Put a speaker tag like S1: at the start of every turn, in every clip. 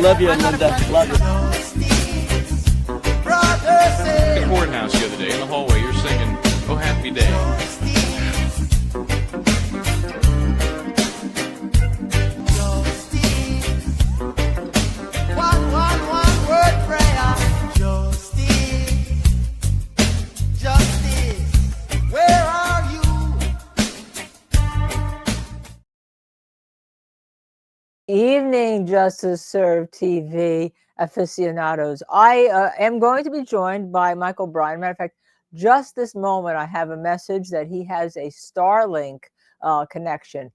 S1: love you, Linda. Love you.
S2: The courthouse the other day in the hallway, you're singing "Oh Happy Day."
S3: One word prayer. Justice, where are you?
S4: Evening, Justice Serve TV aficionados. I am going to be joined by Michel Bryant. Matter of fact, just this moment, I have a message that he has a Starlink connection.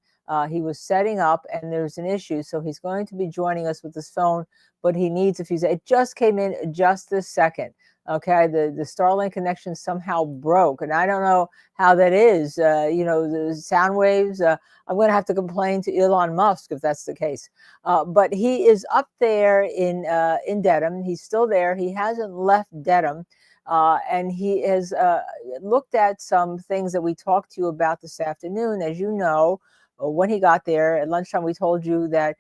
S4: He was setting up, and there's an issue, so he's going to be joining us with his phone, but he needs a few. It just came in just this second. Okay, the Starlink connection somehow broke, and I don't know how that is. The sound waves. I'm going to have to complain to Elon Musk if that's the case. But he is up there in Dedham. He's still there. He hasn't left Dedham. And he has looked at some things that we talked to you about this afternoon. As you know, when he got there at lunchtime, we told you that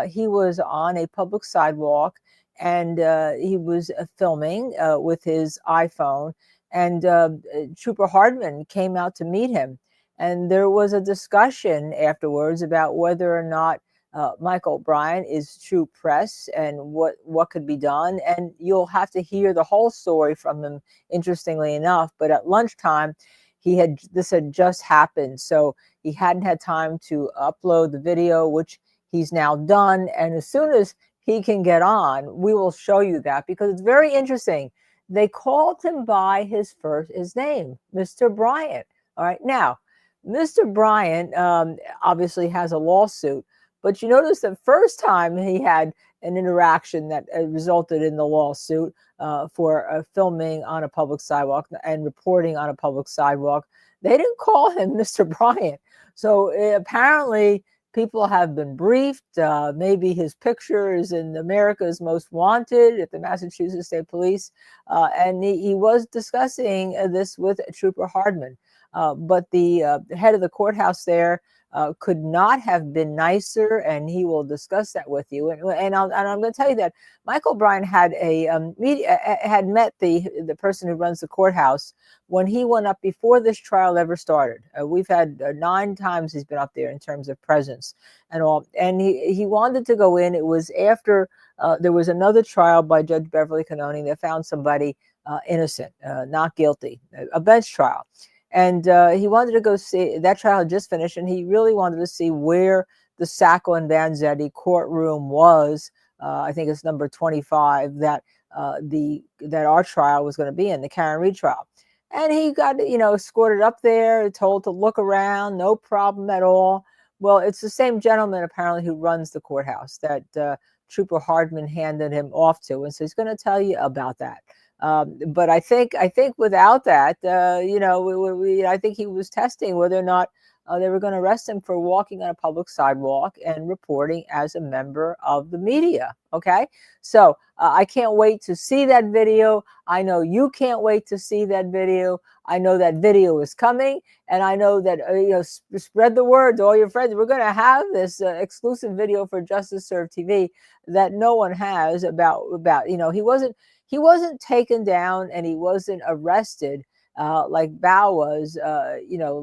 S4: he was on a public sidewalk, and he was filming with his iPhone. And Trouper Hardman came out to meet him. And there was a discussion afterwards about whether or not Michel Bryant is true press and what could be done. And you'll have to hear the whole story from him, interestingly enough. But at lunchtime, this had just happened. So he hadn't had time to upload the video, which he's now done. And as soon as he can get on, we will show you that, because it's very interesting. They called him by his name, Mr. Bryant. All right. Now, Mr. Bryant obviously has a lawsuit, but you notice the first time he had an interaction that resulted in the lawsuit for filming on a public sidewalk and reporting on a public sidewalk, they didn't call him Mr. Bryant. So apparently people have been briefed. Maybe his picture is in America's Most Wanted at the Massachusetts State Police. And he was discussing this with Trouper Hardman. But the head of the courthouse there could not have been nicer, and he will discuss that with you. And I'm going to tell you that Michel Bryant had had met the person who runs the courthouse when he went up before this trial ever started. We've had 9 times he's been up there in terms of presence and all. And he wanted to go in. It was after there was another trial by Judge Beverly Cannoni that found somebody innocent, not guilty, a bench trial. And he wanted to go see, that trial had just finished, and he really wanted to see where the Sacco and Vanzetti courtroom was. I think it's number 25 that our trial was going to be in, the Karen Reed trial. And he got, escorted up there, told to look around, no problem at all. Well, it's the same gentleman apparently who runs the courthouse that Trouper Hardman handed him off to, and so he's going to tell you about that. But I think without that, I think he was testing whether or not they were going to arrest him for walking on a public sidewalk and reporting as a member of the media. Okay, so I can't wait to see that video. I know you can't wait to see that video. I know that video is coming, and I know that spread the word to all your friends. We're going to have this exclusive video for Justice Serve TV that no one has about he wasn't taken down and he wasn't arrested like Bao was,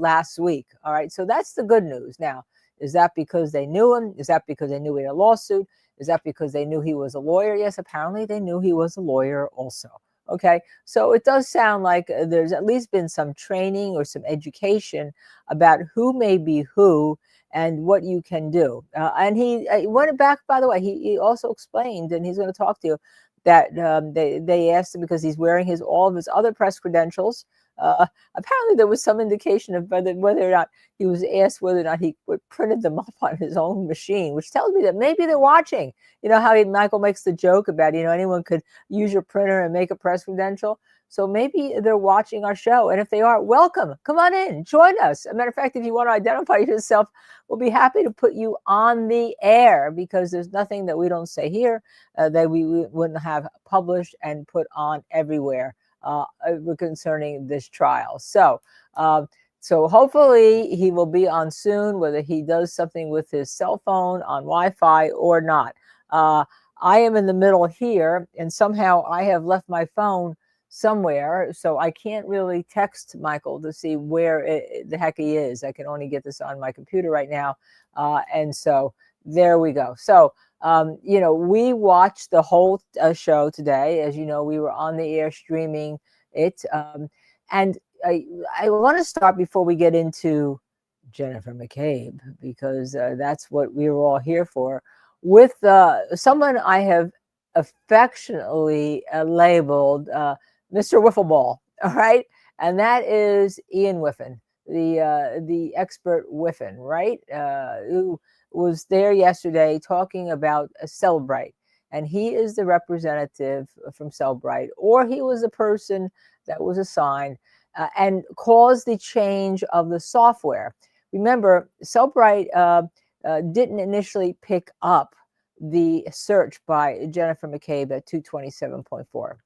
S4: last week. All right. So that's the good news. Now, is that because they knew him? Is that because they knew he had a lawsuit? Is that because they knew he was a lawyer? Yes, apparently they knew he was a lawyer also. Okay. So it does sound like there's at least been some training or some education about who may be who and what you can do. And he went back, by the way, he also explained, and he's going to talk to you, that they asked him, because he's wearing all of his other press credentials. Apparently there was some indication of whether or not he was asked whether or not he printed them up on his own machine, which tells me that maybe they're watching. You know how Michael makes the joke about, anyone could use your printer and make a press credential. So maybe they're watching our show. And if they are, welcome. Come on in. Join us. As a matter of fact, if you want to identify yourself, we'll be happy to put you on the air, because there's nothing that we don't say here that we wouldn't have published and put on everywhere concerning this trial. So hopefully he will be on soon, whether he does something with his cell phone on Wi-Fi or not. I am in the middle here, and somehow I have left my phone somewhere, so I can't really text Michael to see where the heck he is. I can only get this on my computer right now, and so there we go. So we watched the whole show today. As you know, we were on the air streaming it, and I want to start before we get into Jennifer McCabe, because that's what we were all here for, with someone I have affectionately labeled Mr. Wiffleball, all right? And that is Ian Whiffin, the expert Whiffin, right? Who was there yesterday talking about a Cellbrite. And he is the representative from Cellbrite, or he was a person that was assigned and caused the change of the software. Remember, Cellbrite didn't initially pick up the search by Jennifer McCabe at 227.4,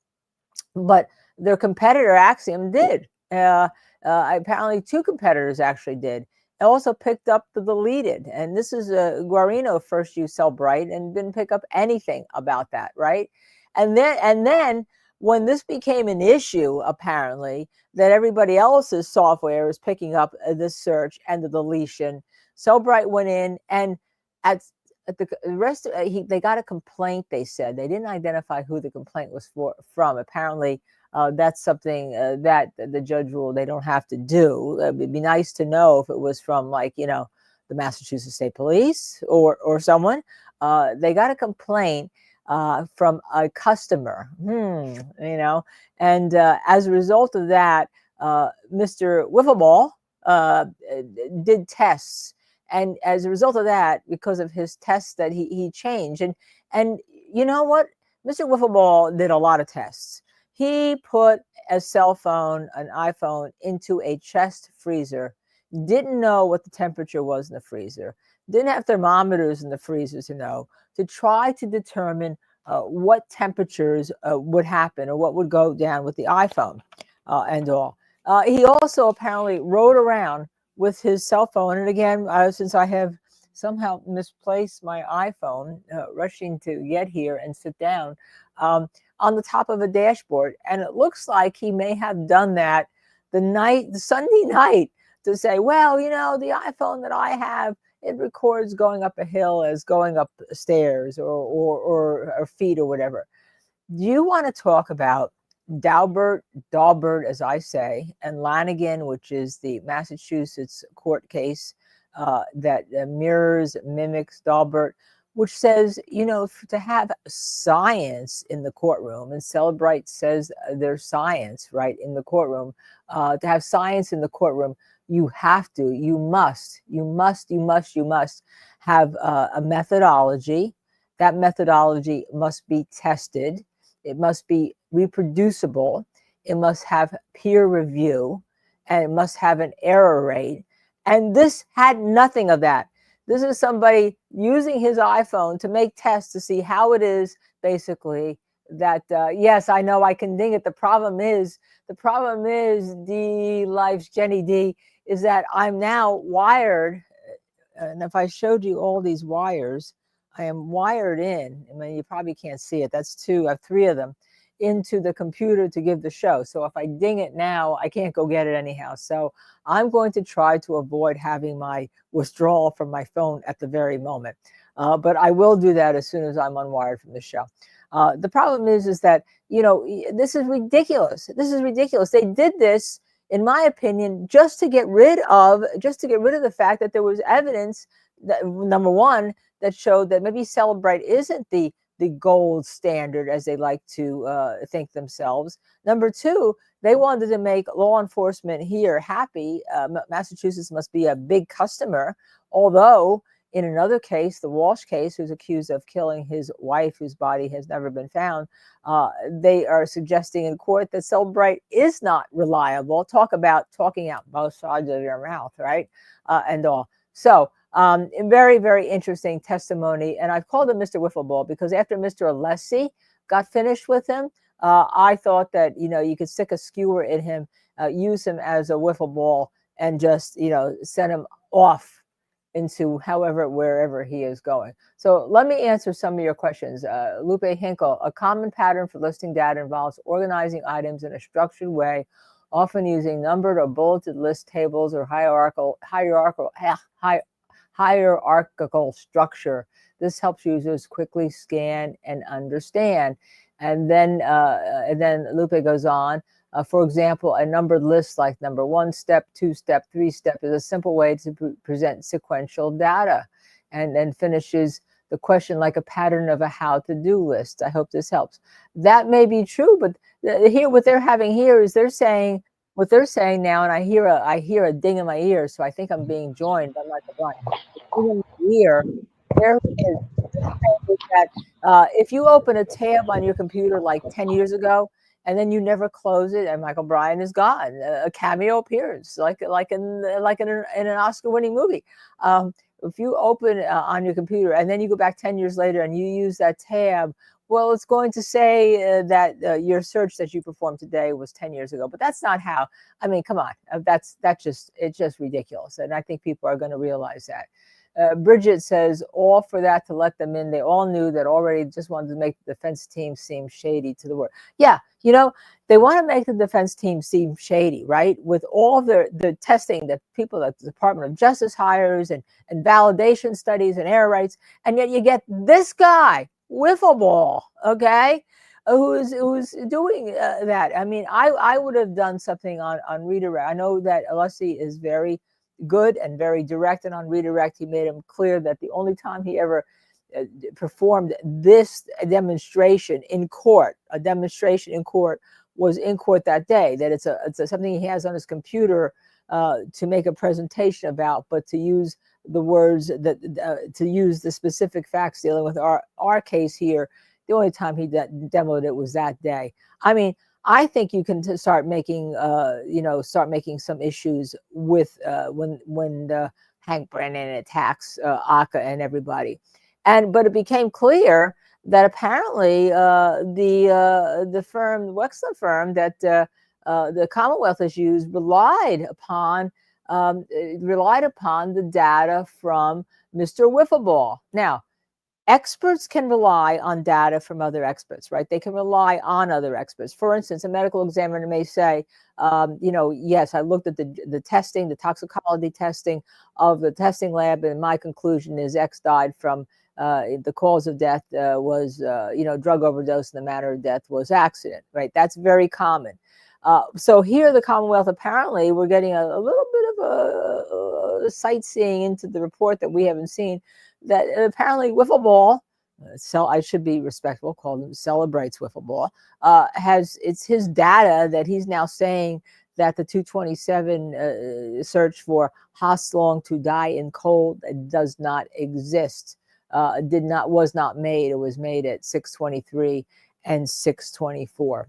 S4: but their competitor Axiom did. Apparently, two competitors actually did. It also picked up the deleted, and this is Guarino first used Cellbrite and didn't pick up anything about that, right? And then when this became an issue, apparently, that everybody else's software is picking up the search and the deletion, Cellbrite went in and at the rest of, they got a complaint. They said they didn't identify who the complaint was from. Apparently, that's something that the judge ruled they don't have to do. It'd be nice to know if it was from, like, the Massachusetts State Police or someone. They got a complaint from a customer, and as a result of that, Mr. Wiffleball did tests. And as a result of that, because of his tests that he changed, and you know what? Mr. Wiffleball did a lot of tests. He put a cell phone, an iPhone, into a chest freezer, didn't know what the temperature was in the freezer, didn't have thermometers in the freezer to try to determine what temperatures would happen or what would go down with the iPhone and all. He also apparently rode around with his cell phone. And again, since I have somehow misplaced my iPhone, rushing to get here and sit down, on the top of a dashboard. And it looks like he may have done that the Sunday night, to say, well, the iPhone that I have, it records going up a hill as going up stairs or feet or whatever. Do you want to talk about Daubert, as I say, and Lanigan, which is the Massachusetts court case that mimics Daubert, which says, to have science in the courtroom, and Cellbrite says there's science right in the courtroom. To have science in the courtroom, you must have a methodology. That methodology must be tested. It must be reproducible. It must have peer review, and it must have an error rate. And this had nothing of that. This is somebody using his iPhone to make tests to see how it is, basically, that, yes, I know I can ding it. The problem is, D Life's Jenny D, is that I'm now wired. And if I showed you all these wires, I am wired in. I mean, you probably can't see it. That's two. I have three of them into the computer to give the show. So if I ding it now, I can't go get it anyhow. So I'm going to try to avoid having my withdrawal from my phone at the very moment. But I will do that as soon as I'm unwired from the show. The problem is that, this is ridiculous. This is ridiculous. They did this, in my opinion, just to get rid of the fact that there was evidence that, number one, that showed that maybe Cellbrite isn't the gold standard, as they like to think themselves. Number two, they wanted to make law enforcement here happy. Massachusetts must be a big customer, although in another case, the Walsh case, who's accused of killing his wife, whose body has never been found, they are suggesting in court that Cellbrite is not reliable. Talk about talking out both sides of your mouth, right? And all. So, very, very interesting testimony. And I've called him Mr. Wiffleball because after Mr. Alessi got finished with him, I thought that, you could stick a skewer in him, use him as a wiffle ball, and just, send him off into wherever he is going. So let me answer some of your questions. Lupe Hinkle, a common pattern for listing data involves organizing items in a structured way, often using numbered or bulleted list tables or hierarchical structure. This helps users quickly scan and understand. And then Lupe goes on. For example, a numbered list like number 1 step, 2 step, 3 step is a simple way to present sequential data. And then finishes the question like a pattern of a how-to-do list. I hope this helps. That may be true, but here what they're having here is what they're saying now, and I hear a ding in my ear, so I think I'm being joined by Michael Bryant. Ding in my ear. There is that if you open a tab on your computer like 10 years ago, and then you never close it, and Michael Bryant is gone. A cameo appearance, like in an Oscar-winning movie. If you open on your computer and then you go back 10 years later and you use that tab, well, it's going to say that your search that you performed today was 10 years ago. But that's not how. I mean, come on, it's just ridiculous, and I think people are going to realize that. Bridget says, all for that to let them in. They all knew that already, just wanted to make the defense team seem shady to the world. Yeah, they want to make the defense team seem shady, right? With all the testing that people at the Department of Justice hires and validation studies and error rates, and yet you get this guy, Wiffleball, okay, who's doing that. I mean, I would have done something on redirect. I know that Alessi is very good and very direct, and on redirect he made him clear that the only time he ever performed this demonstration in court, was in court that day, that it's something he has on his computer to make a presentation about, but to use the words to use the specific facts dealing with our case here, the only time he demoed it was that day. I mean, I think you can start making some issues with when Hank Brennan attacks Aka and everybody, but it became clear that apparently the Wexler firm that the Commonwealth has used relied upon the data from Mr. Wiffleball. Now, experts can rely on data from other experts, right? They can rely on other experts. For instance, a medical examiner may say, yes, I looked at the testing, the toxicology testing of the testing lab, and my conclusion is X died from the cause of death was, drug overdose, and the manner of death was accident, right? That's very common. So here, the Commonwealth, apparently, we're getting a little bit of a sightseeing into the report that we haven't seen, that apparently Wiffleball, I should be respectful, call him Cellbrite's Wiffleball, it's his data that he's now saying that the 227 search for Hoslong to die in cold does not exist, was not made. It was made at 6:23 and 6:24.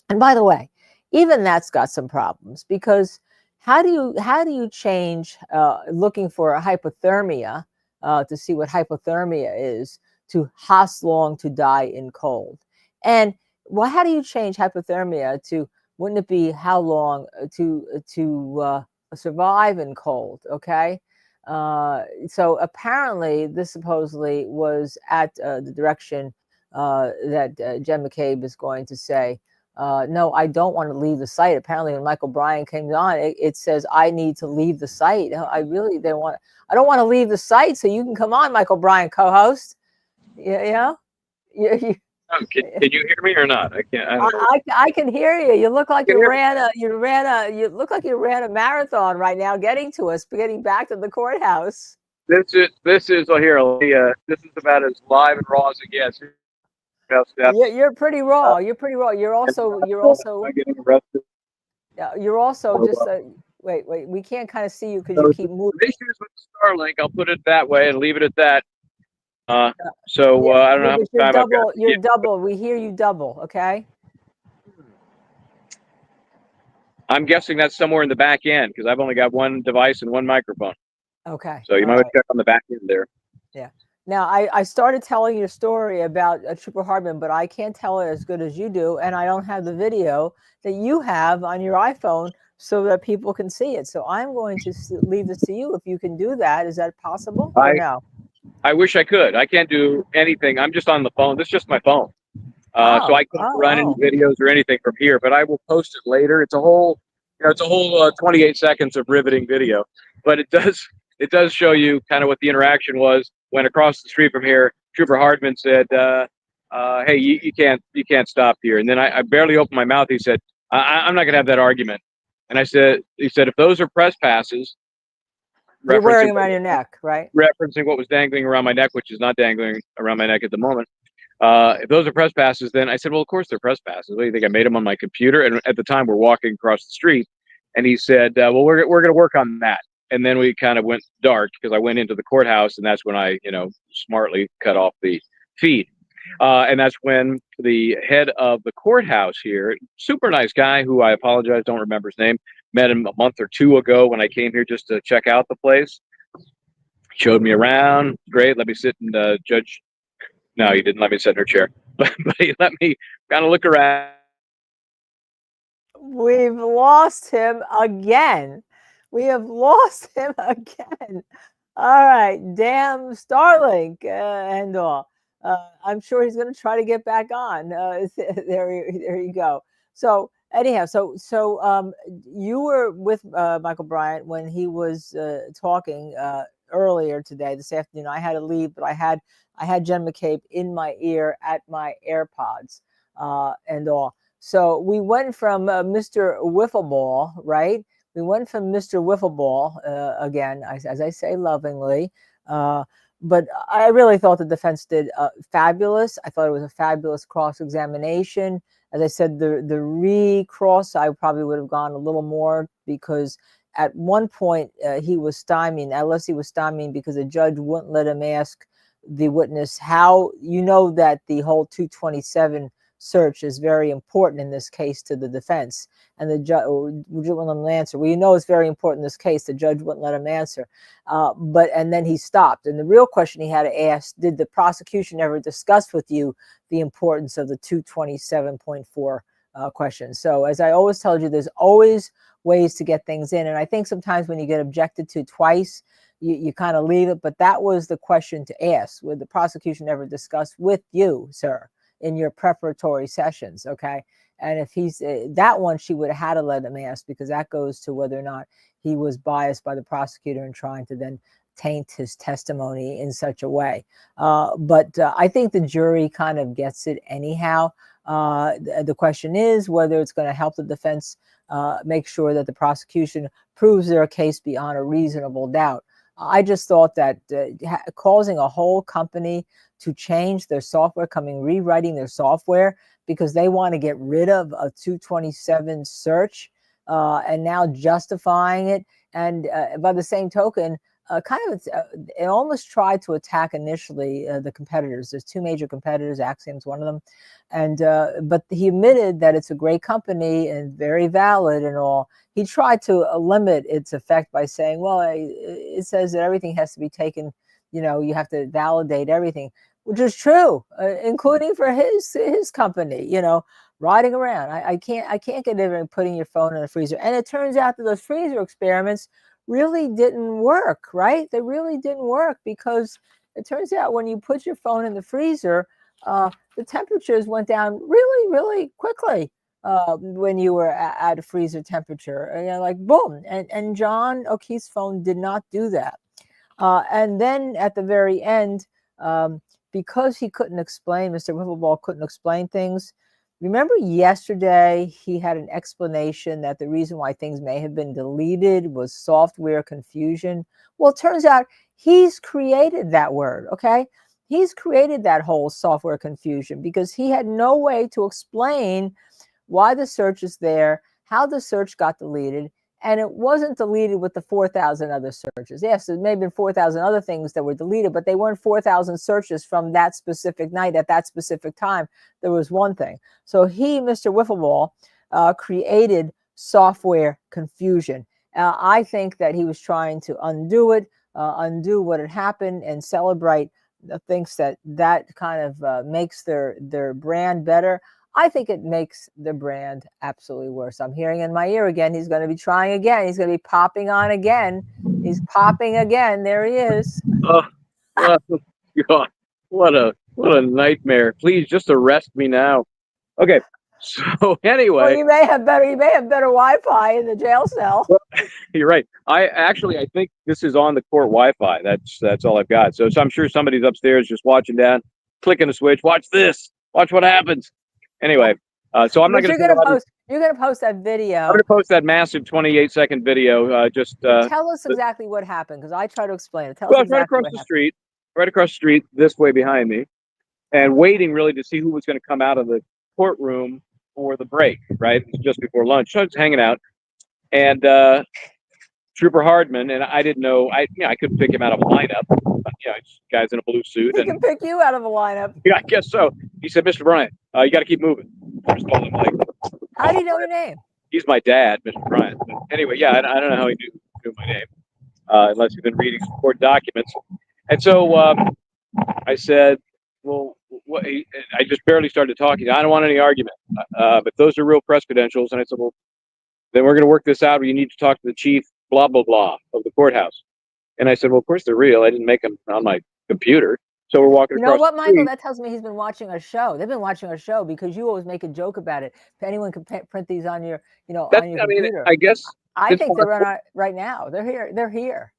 S4: And by the way, even that's got some problems, because how do you change looking for a hypothermia to see what hypothermia is to Hoslong to die in cold? And how do you change hypothermia to, wouldn't it be how long to survive in cold? Okay. So apparently this supposedly was at the direction that Jen McCabe is going to say, no, I don't want to leave the site. Apparently when Michael Bryant came on, it says I need to leave the site. I don't want to leave the site, so you can come on, Michael Bryant, co-host. Yeah.
S2: Can you hear me or not? I can't.
S4: I can hear you. You look like you ran a marathon right now, getting back to the courthouse.
S2: This is this is about as live and raw as it gets.
S4: You're pretty raw. You're pretty raw. You're also
S2: getting arrested.
S4: You're also just wait. We can't kind of see you because you keep moving.
S2: Issues with Starlink. I'll put it that way and leave it at that. I don't know how much time I've got.
S4: You're double. We hear you double. Okay.
S2: I'm guessing that's somewhere in the back end, because I've only got one device and one microphone.
S4: Okay.
S2: So you might want to check on the back end there.
S4: Yeah. Now, I started telling your story about Trouper Hardman, but I can't tell it as good as you do, and I don't have the video that you have on your iPhone so that people can see it. So I'm going to leave this to you if you can do that. Is that possible or no?
S2: I wish I could. I can't do anything. I'm just on the phone. This is just my phone. So I can't run any videos or anything from here, but I will post it later. It's a whole, 28 seconds of riveting video, but it does show you kind of what the interaction was when across the street from here, Trouper Hardman said, "Hey, you can't stop here." And then I barely opened my mouth. He said, "I'm not going to have that argument." And he said, if those are press passes,
S4: you're wearing them around your neck, right?
S2: Referencing what was dangling around my neck, which is not dangling around my neck at the moment. If those are press passes, then I said, well, of course they're press passes. What do you think? I made them on my computer. And at the time we're walking across the street and he said, well, we're going to work on that. And then we kind of went dark because I went into the courthouse and that's when I, smartly cut off the feed. And that's when the head of the courthouse here, super nice guy who I apologize, don't remember his name, met him a month or two ago when I came here just to check out the place. Showed me around. Great. Let me sit and judge. No, he didn't let me sit in her chair, but he let me kind of look around.
S4: We've lost him again. We have lost him again. All right, damn Starlink and all. I'm sure he's going to try to get back on. There you go. So anyhow, so you were with Michel Bryant when he was talking earlier today, this afternoon. I had to leave, but I had Jen McCabe in my ear at my AirPods and all. So we went from Mr. Wiffleball, right? We went from Mr. Wiffleball, again, as I say lovingly, but I really thought the defense did fabulous. I thought it was a fabulous cross-examination. As I said, the re-cross, I probably would have gone a little more because at one point he was stymieing, unless he was stymieing because the judge wouldn't let him ask the witness how, that the whole 227 search is very important in this case to the defense, and the judge wouldn't let him answer. Well, it's very important in this case. The judge wouldn't let him answer, and then he stopped. And the real question he had to ask: did the prosecution ever discuss with you the importance of the 227.4 question? So, as I always tell you, there's always ways to get things in, and I think sometimes when you get objected to twice, you kind of leave it. But that was the question to ask: would the prosecution ever discuss with you, sir, in your preparatory sessions? Okay. And if he's that one, she would have had to let him ask, because that goes to whether or not he was biased by the prosecutor and trying to then taint his testimony in such a way. But I think the jury kind of gets it anyhow. The question is whether it's going to help the defense make sure that the prosecution proves their case beyond a reasonable doubt. I just thought that causing a whole company to change their software, rewriting their software because they want to get rid of a 227 search and now justifying it. And by the same token, it almost tried to attack initially the competitors. There's two major competitors, Axiom's one of them. And but he admitted that it's a great company and very valid and all. He tried to limit its effect by saying, well, it says that everything has to be taken, you have to validate everything, which is true, including for his company, riding around. I can't get even putting your phone in the freezer. And it turns out that those freezer experiments really didn't work, right? They really didn't work, because it turns out when you put your phone in the freezer, the temperatures went down really, really quickly when you were at a freezer temperature, like boom. And John O'Keefe's phone did not do that. And then at the very end, because he couldn't explain, Mr. Wiffleball couldn't explain things. Remember yesterday, he had an explanation that the reason why things may have been deleted was software confusion. Well, it turns out he's created that word, okay? He's created that whole software confusion because he had no way to explain why the search is there, how the search got deleted, and it wasn't deleted with the 4,000 other searches. Yes, there may have been 4,000 other things that were deleted, but they weren't 4,000 searches from that specific night at that specific time. There was one thing. So he, Mr. Wiffleball, created software confusion. I think that he was trying to undo it, undo what had happened, and Cellbrite thinks that kind of makes their brand better. I think it makes the brand absolutely worse. I'm hearing in my ear again. He's going to be trying again. He's going to be popping on again. He's popping again. There he is.
S2: Oh, oh God, what a nightmare! Please just arrest me now. Okay, so
S4: Well,
S2: anyway,
S4: you may have better Wi-Fi in the jail cell.
S2: you're right. I think this is on the court Wi-Fi. That's all I've got. So I'm sure somebody's upstairs just watching down, clicking a switch. Watch this. Watch what happens. Anyway, so I'm not going to.
S4: You're going to post that video.
S2: I'm going to post that massive 28-second video.
S4: Tell us exactly what happened, because I try to explain it. Tell
S2: well,
S4: us exactly
S2: right across the street, this way behind me, and waiting really to see who was going to come out of the courtroom for the break. Right, just before lunch, so I was hanging out, and Trouper Hardman, and I didn't know. I couldn't pick him out of a lineup. Guy's in a blue suit.
S4: He can pick you out of a lineup.
S2: Yeah, I guess so. He said, "Mr. Bryant, you got to keep moving." I just told him, like,
S4: how do you know your name?
S2: He's my dad, Mr. Bryant. But anyway, yeah, I don't know how he knew my name, unless he's been reading some court documents. And so I said, "Well, what?" I just barely started talking. I don't want any argument, but those are real press credentials. And I said, "Well, then we're going to work this out. You need to talk to the chief, blah blah blah, of the courthouse." And I said, "Well, of course they're real. I didn't make them on my computer." So we're walking across.
S4: You know what,
S2: the street.
S4: Michael? That tells me he's been watching our show. They've been watching our show, because you always make a joke about it. If anyone can print these on your, on your computer.
S2: mean, I guess.
S4: I think they're on right now. They're here. They're here.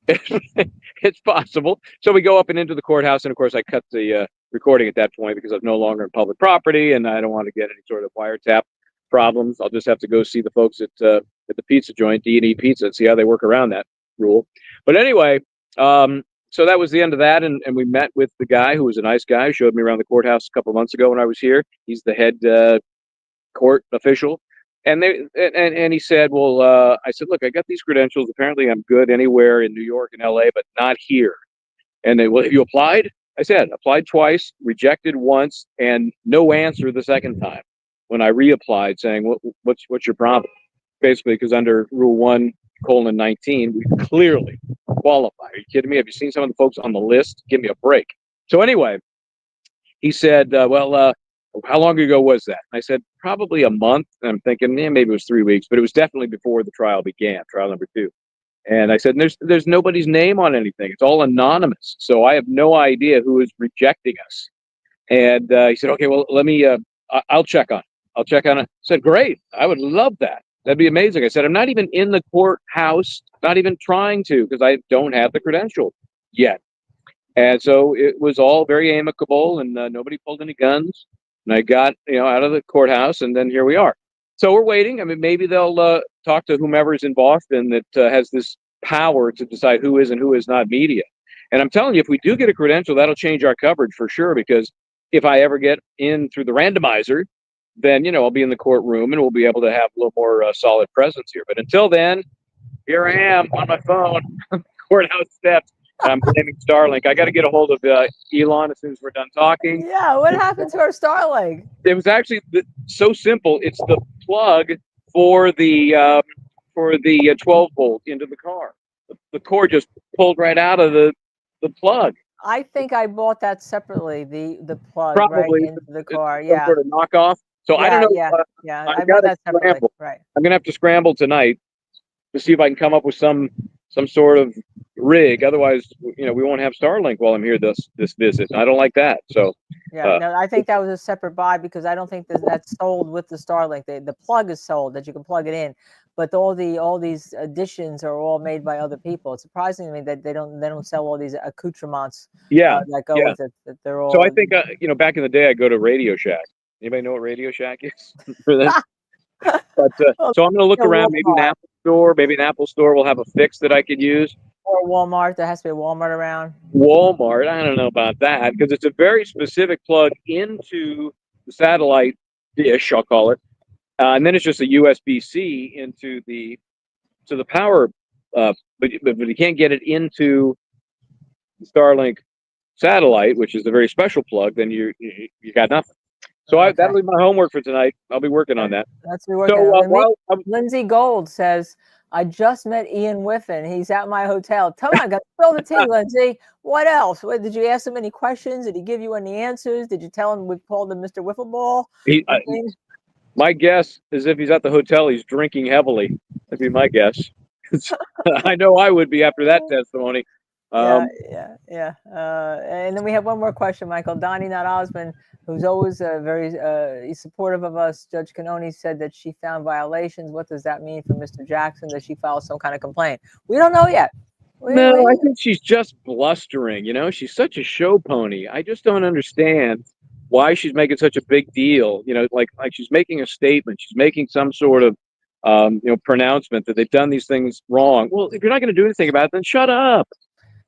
S2: It's possible. So we go up and into the courthouse, and of course I cut the recording at that point because I'm no longer in public property, and I don't want to get any sort of wiretap problems. I'll just have to go see the folks at the pizza joint, D&E Pizza, and see how they work around that rule. But anyway, so that was the end of that, and we met with the guy who was a nice guy, who showed me around the courthouse a couple of months ago when I was here. He's the head court official. And he said, well, I said, look, I got these credentials. Apparently I'm good anywhere in New York and LA, but not here. And they, well, have you applied? I said, applied twice, rejected once, and no answer the second time when I reapplied, saying, what's your problem? Basically, because under Rule 1:19, we clearly qualify. Are you kidding me? Have you seen some of the folks on the list? Give me a break. So anyway, he said, how long ago was that? I said, probably a month. And I'm thinking, maybe it was 3 weeks, but it was definitely before the trial began, trial number 2. And I said, there's nobody's name on anything. It's all anonymous. So I have no idea who is rejecting us. And he said, okay, well, let me, I'll check on it. I'll check on it. I said, great. I would love that. That'd be amazing. I said, I'm not even in the courthouse, not even trying to, because I don't have the credential yet. And so it was all very amicable, and nobody pulled any guns. And I got, out of the courthouse, and then here we are. So we're waiting. I mean, maybe they'll talk to whomever's in Boston that has this power to decide who is and who is not media. And I'm telling you, if we do get a credential, that'll change our coverage for sure, because if I ever get in through the randomizer, then, I'll be in the courtroom and we'll be able to have a little more solid presence here. But until then, here I am on my phone, courthouse steps. I'm blaming Starlink. I got to get a hold of Elon as soon as we're done talking.
S4: Yeah, what happened to our Starlink?
S2: It was actually so simple. It's the plug for the 12 volt into the car. The cord just pulled right out of the plug.
S4: I think I bought that separately. The plug
S2: Probably
S4: right into the car.
S2: Some sort of knockoff. So
S4: yeah,
S2: I don't know.
S4: Yeah. I bought that separately.
S2: Scramble.
S4: Right.
S2: I'm gonna have to scramble tonight to see if I can come up with some sort of rig. Otherwise, we won't have Starlink while I'm here this visit. I don't like that. So
S4: yeah, no, I think that was a separate buy, because I don't think that's sold with the Starlink. The plug is sold that you can plug it in, but all these additions are all made by other people. It's surprising to me that they don't sell all these accoutrements. That go with it. That they're all.
S2: So I think back in the day, I go to Radio Shack. Anybody know what Radio Shack is? For that? But so I'm going to look around. Maybe an Apple store. Maybe an Apple store will have a fix that I could use.
S4: Or Walmart. There has to be a Walmart around.
S2: Walmart. I don't know about that, because it's a very specific plug into the satellite dish, I'll call it, and then it's just a USB-C into the power. But you can't get it into the Starlink satellite, which is a very special plug. Then you got nothing. So that'll be my homework for tonight. I'll be working on that.
S4: That's what we're working on. Lindsay Gold says, I just met Ian Whiffin. He's at my hotel. Come on, got to spill the tea, Lindsay. What else? What, did you ask him any questions? Did he give you any answers? Did you tell him we called him Mr. Wiffleball?
S2: My guess is if he's at the hotel, he's drinking heavily. That'd be my guess. I know I would be after that testimony.
S4: Yeah. And then we have one more question, Michael. Donnie, not Osmond, who's always very supportive of us. Judge Canoni said that she found violations. What does that mean for Mr. Jackson? Does she file some kind of complaint? We don't know yet.
S2: No, I think she's just blustering. You know, she's such a show pony. I just don't understand why she's making such a big deal. You know, like she's making a statement. She's making some sort of pronouncement that they've done these things wrong. Well, if you're not going to do anything about it, then shut up.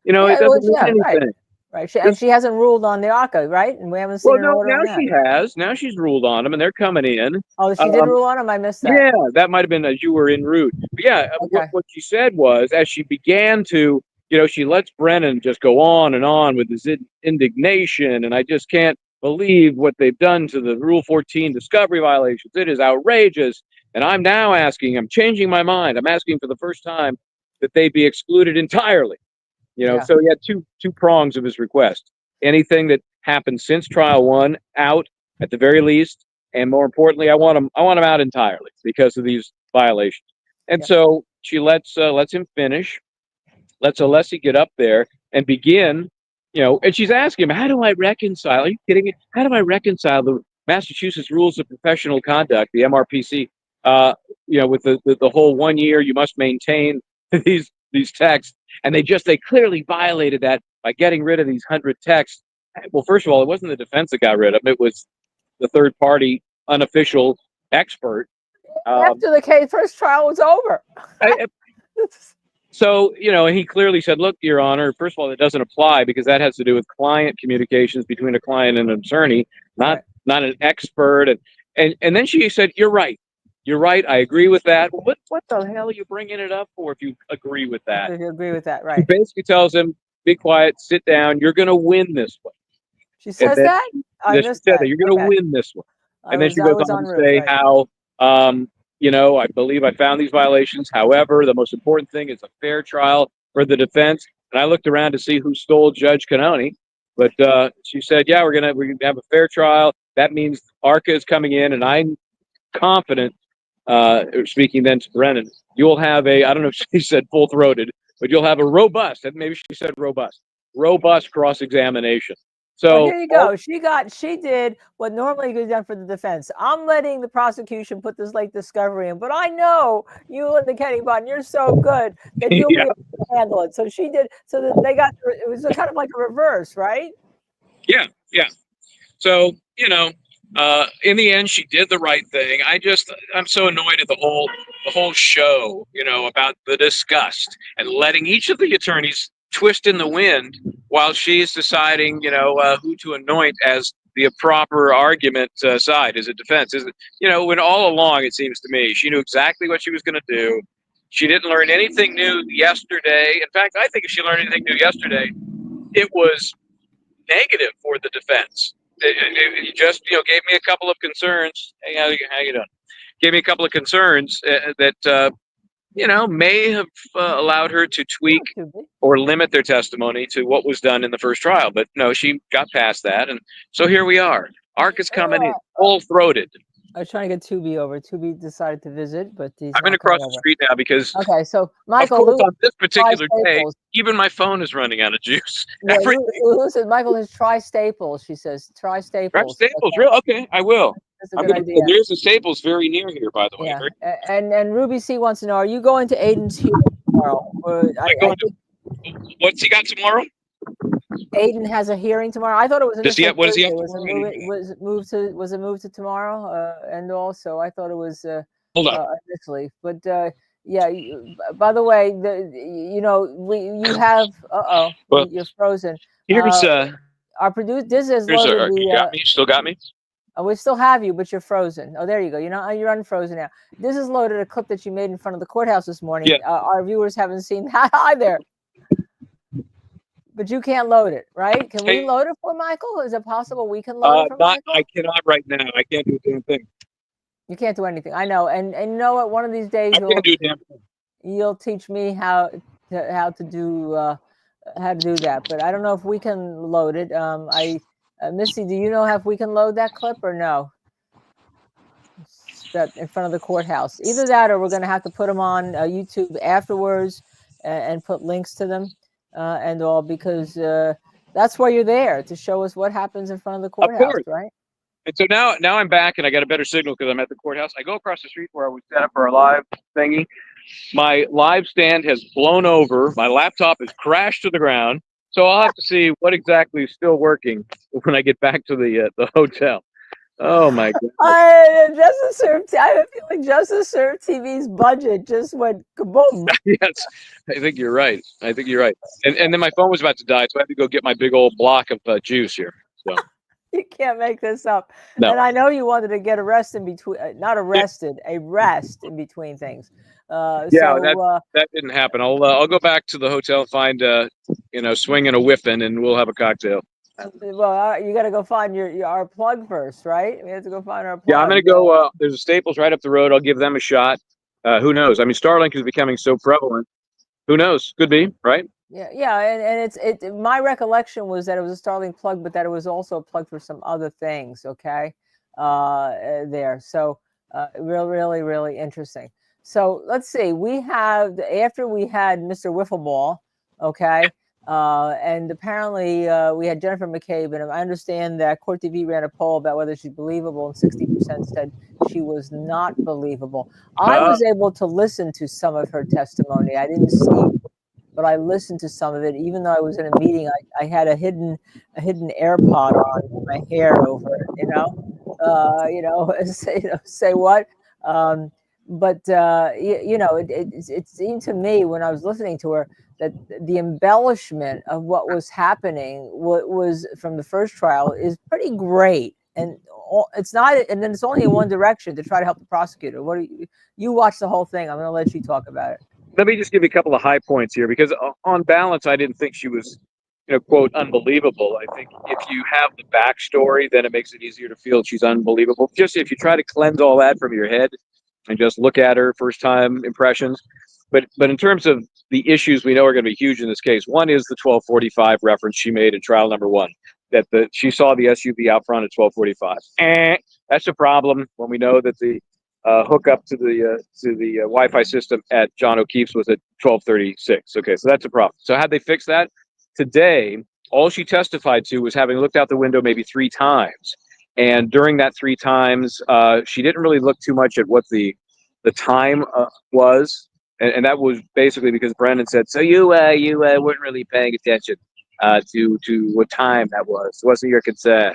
S2: You know, it doesn't mean anything.
S4: Right. And she hasn't ruled on the ACA, right? And we haven't seen an order on that.
S2: She has. Now she's ruled on them, and they're coming in.
S4: Oh, she did rule on them? I missed that.
S2: Yeah, that might have been as you were en route. But yeah, what she said was, as she began to, she lets Brennan just go on and on with his indignation, and I just can't believe what they've done to the Rule 14 discovery violations. It is outrageous. And I'm changing my mind. I'm asking for the first time that they be excluded entirely. So he had two prongs of his request. Anything that happened since trial one out at the very least, and more importantly, I want him out entirely because of these violations. And so she lets him finish, lets Alessi get up there and begin, and she's asking him, how do I reconcile? Are you kidding me? How do I reconcile the Massachusetts Rules of Professional Conduct, the MRPC, with the whole 1 year you must maintain these texts? And they clearly violated that by getting rid of these 100 texts. Well, first of all, it wasn't the defense that got rid of them. It was the third party unofficial expert.
S4: After the first trial was over.
S2: So, and he clearly said, look, Your Honor, first of all, it doesn't apply because that has to do with client communications between a client and an attorney, not an expert. And then she said, you're right. You're right. I agree with that. Well, what the hell are you bringing it up for if you agree with that?
S4: If you agree with that, right.
S2: She basically tells him, be quiet, sit down. You're going to win this one.
S4: She says that? I missed that.
S2: You're going to win this one. And then she goes on to say how, I believe I found these violations. However, the most important thing is a fair trial for the defense. And I looked around to see who stole Judge Canoni. But she said, yeah, we're gonna have a fair trial. That means ARCA is coming in, and I'm confident, speaking then to Brennan, you'll have I don't know if she said full-throated, but you'll have a robust, and maybe she said robust cross-examination. So
S4: here you go. She did what normally goes done for the defense. I'm letting the prosecution put this late discovery in, but I know you and the Kenny Button, you're so good that you'll be able to handle it. So she did. So that they got. It was kind of like a reverse, right?
S2: Yeah. So in the end, she did the right thing. I'm so annoyed at the whole show, about the disgust and letting each of the attorneys twist in the wind while she's deciding, who to anoint as the proper argument side. Is it defense? Is it, when all along, it seems to me, she knew exactly what she was going to do. She didn't learn anything new yesterday. In fact, I think if she learned anything new yesterday, it was negative for the defense. It just, gave me a couple of concerns. Hey, how you doing? Gave me a couple of concerns that, may have allowed her to tweak or limit their testimony to what was done in the first trial. But no, she got past that. And so here we are. ARC is coming in full-throated.
S4: I was trying to get Tubi over. Tubi decided to visit, but he's
S2: I'm going to cross the street now because,
S4: so Michael,
S2: of course, on this particular day, even my phone is running out of juice.
S4: Yeah, listen, Michael has try Staples. She says try Staples.
S2: Try Staples, really? Okay, I will.
S4: That's a good idea.
S2: There's a Staples very near here, by the way.
S4: Yeah. And Ruby C wants to know: are you going to Aiden's hearing tomorrow?
S2: What's he got tomorrow?
S4: Aiden has a hearing tomorrow. I thought it was.
S2: What does he have?
S4: Was it moved to tomorrow? And also, I thought it was.
S2: Hold on.
S4: Initially, but yeah. By the way, you have. You're frozen.
S2: Here's
S4: our producer. This is.
S2: You got me. You still got me.
S4: We still have you, but you're frozen. Oh, there you go. You're unfrozen now. This is loaded a clip that you made in front of the courthouse this morning.
S2: Yeah.
S4: Our viewers haven't seen that. Hi there. But you can't load it, right? Can we load it for Michael? Is it possible we can load it for Michael?
S2: I cannot right now. I can't do a damn thing.
S4: You can't do anything. I know. And you know what? One of these days,
S2: I can't do a damn thing.
S4: you'll teach me to do that. But I don't know if we can load it. Missy, do you know if we can load that clip or no? That in front of the courthouse. Either that, or we're going to have to put them on YouTube afterwards and put links to them and all, because that's why you're there, to show us what happens in front of the courthouse, right?
S2: And so now I'm back and I got a better signal because I'm at the courthouse. I go across the street where we set up for our live thingy. My live stand has blown over. My laptop has crashed to the ground. So I'll have to see what exactly is still working when I get back to the hotel. Oh my God!
S4: I have a feeling Justice Serve TV's budget just went kaboom.
S2: Yes, I think you're right. And then my phone was about to die, so I had to go get my big old block of juice here. So
S4: you can't make this up.
S2: No.
S4: And I know you wanted to get a rest in between, not arrested, a rest in between things.
S2: That didn't happen. I'll go back to the hotel, find swinging a Whiffin, and we'll have a cocktail.
S4: Well, you got to go find our plug first, right? We have to go find our plug.
S2: Yeah, I'm going to go. There's a Staples right up the road. I'll give them a shot. Who knows? I mean, Starlink is becoming so prevalent. Who knows? Could be, right?
S4: Yeah, and my recollection was that it was a Starlink plug, but that it was also a plug for some other things. Okay, there. So really, really interesting. So let's see. After we had Mr. Wiffleball, okay. And apparently we had Jennifer McCabe, and I understand that Court TV ran a poll about whether she's believable, and 60% said she was not believable. I was able to listen to some of her testimony. I didn't see, but I listened to some of it, even though I was in a meeting. I had a hidden AirPod on with my hair over it, say what? But it seemed to me when I was listening to her that the embellishment of what was happening, what was from the first trial, is pretty great. And it's not, and then it's only in one direction, to try to help the prosecutor. You watch the whole thing. I'm going to let you talk about it.
S2: Let me just give you a couple of high points here, because on balance, I didn't think she was, quote, unbelievable. I think if you have the backstory, then it makes it easier to feel she's unbelievable. Just if you try to cleanse all that from your head and just look at her first time impressions. But in terms of the issues we know are going to be huge in this case, one is the 1245 reference she made in trial number one, that she saw the SUV out front at 1245. That's a problem when we know that the hookup to the Wi-Fi system at John O'Keefe's was at 1236. Okay, so that's a problem. So how'd they fix that? Today, all she testified to was having looked out the window maybe 3 times. And during that 3 times, she didn't really look too much at what the time was. And that was basically because Brendan said, so you weren't really paying attention to what time that was. It wasn't your concern.